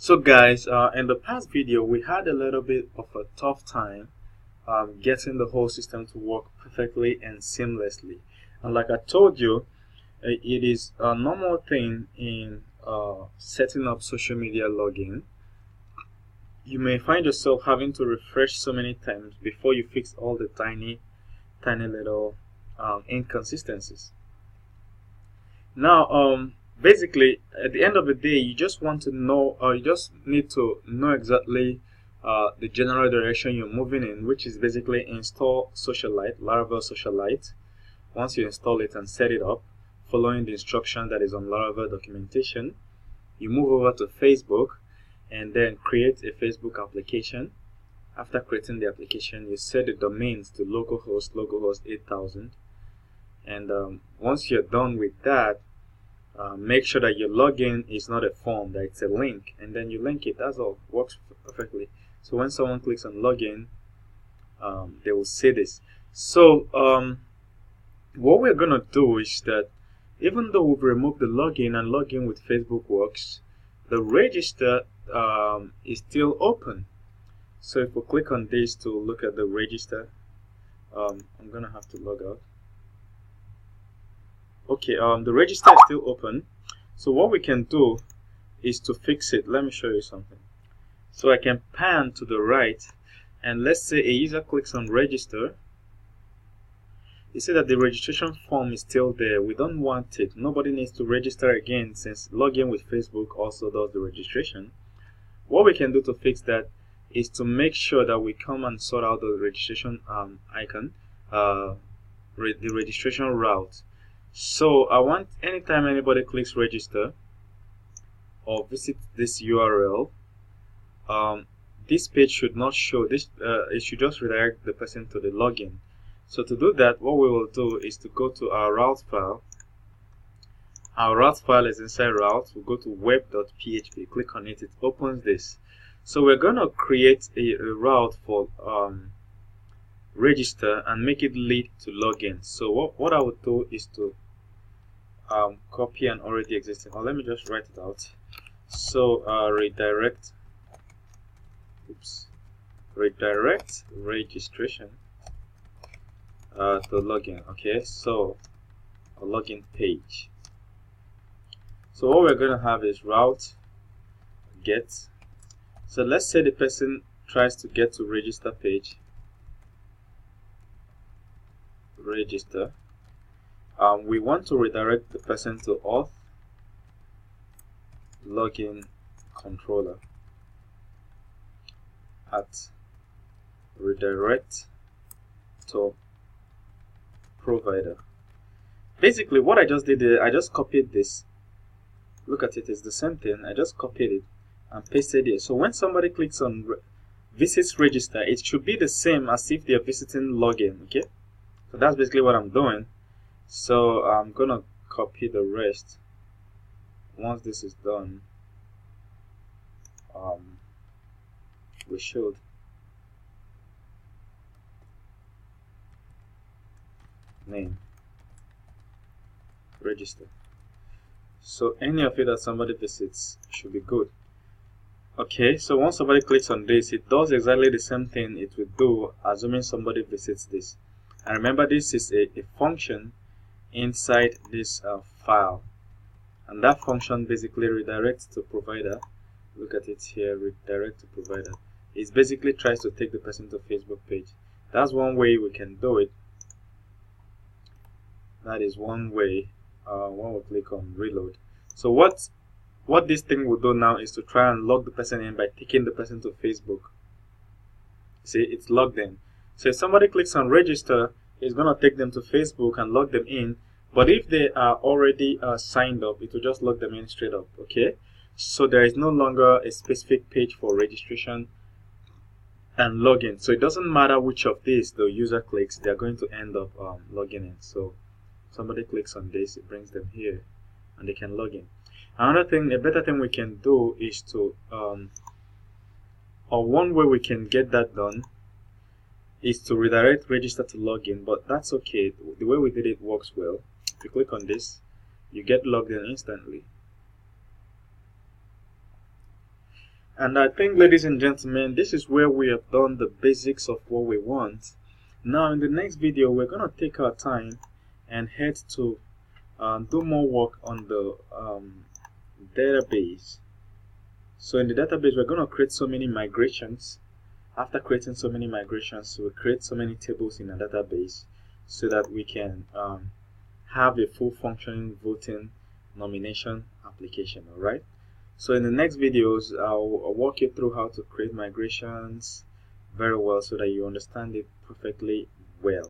So guys, in the past video we had a little bit of a tough time getting the whole system to work perfectly and seamlessly. And like I told you, it is a normal thing in setting up social media login. You may find yourself having to refresh so many times before you fix all the tiny little inconsistencies. Now, basically, at the end of the day, you just want to know, or you just need to know exactly the general direction you're moving in, which is basically install socialite, Laravel socialite. Once you install it and set it up, following the instruction that is on Laravel documentation, you move over to Facebook and then create a Facebook application. After creating the application, you set the domains to localhost 8000. And once you're done with that, make sure that your login is not a form, that it's a link, and then you link it. That's all. Works perfectly. So when someone clicks on login, they will see this. So what we're gonna do is that even though we've removed the login and login with Facebook works, the register is still open. So if we click on this to look at the register, I'm gonna have to log out. Okay, the register is still open. So what we can do is to fix it. Let me show you something. So I can pan to the right, and let's say a user clicks on register. You see that the registration form is still there. We don't want it. Nobody needs to register again, since login with Facebook also does the registration. What we can do to fix that is to make sure that we come and sort out the registration icon, the registration route. So I want, anytime anybody clicks register or visit this URL, this page should not show this. It should just redirect the person to the login. So to do that, what we will do is to go to our route file. Our route file is inside route. We'll go to web.php, click on it, it opens this. So we're going to create a route for register and make it lead to login. So what I would do is to copy an already existing, or let me just write it out. So redirect registration to login. Okay, so a login page. So what we're going to have is route get. So let's say the person tries to get to register page. Register. We want to redirect the person to auth login controller at redirect to provider. Basically, what I just did is I just copied this. Look at it, it's the same thing. I just copied it and pasted it. So when somebody clicks on visits register, it should be the same as if they're visiting login. Okay, so that's basically what I'm doing. So I'm gonna copy the rest. Once this is done, we should name register. So any of it that somebody visits should be good. Okay, so once somebody clicks on this, it does exactly the same thing it would do assuming somebody visits this. And remember, this is a function inside this file, and that function basically redirects to provider. Look at it here, redirect to provider. It basically tries to take the person to Facebook page. That's one way we can do it. That is one way. When we click on reload. So what this thing will do now is to try and log the person in by taking the person to Facebook. See, it's logged in. So if somebody clicks on register, it's going to take them to Facebook and log them in. But if they are already signed up, it will just log them in straight up. Okay, so there is no longer a specific page for registration and login. So it doesn't matter which of these the user clicks, they're going to end up logging in. So somebody clicks on this, it brings them here and they can log in. Another thing, a better thing we can do is to or one way we can get that done is to redirect register to login, but that's okay. The way we did it works well. If you click on this, you get logged in instantly. And I think, ladies and gentlemen, this is where we have done the basics of what we want. Now in the next video, we're going to take our time and head to do more work on the database. So in the database, we're going to create so many migrations. After creating so many migrations, we'll create so many tables in a database so that we can have a full functioning voting nomination application. All right. So in the next videos, I'll walk you through how to create migrations very well so that you understand it perfectly well.